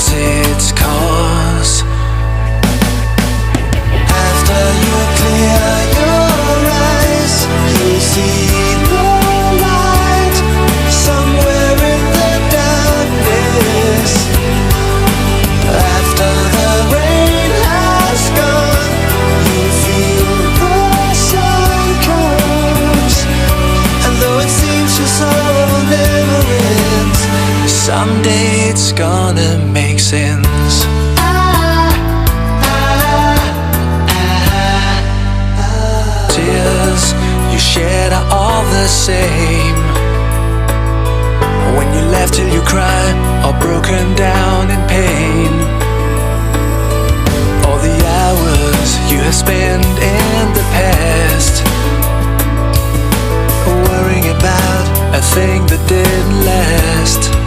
has its cause. After you clear your eyes, you'll see the light somewhere in the darkness. After the rain has gone, you feel the sun comes. And though it seems your sorrow never ends, someday it's gonna make sense. Tears you shed are all the same. When you laugh till you cry, or broken down in pain. All the hours you have spent in the past, worrying about a thing that didn't last.